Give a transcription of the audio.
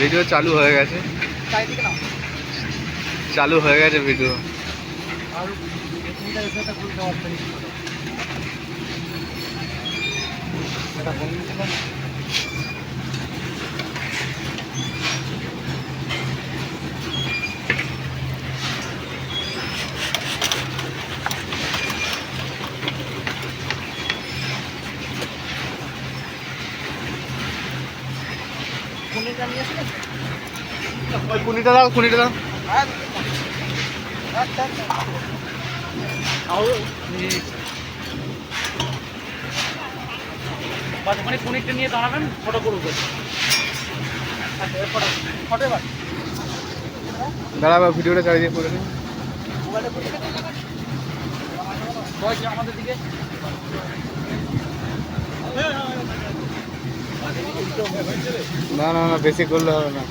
Video চালু হয়ে গেছে, চালু হয়ে গেছে ভিডিও। কুনিটা দাও, কুনিটা দাও। মানে কুনিটা নিয়ে দাঁড়াবেন, ফটো করবো। দাঁড়াবা, ভিডিওটা চালিয়ে করে নিন। আমাদের দিকে না না না, বেশি করলে হবে না।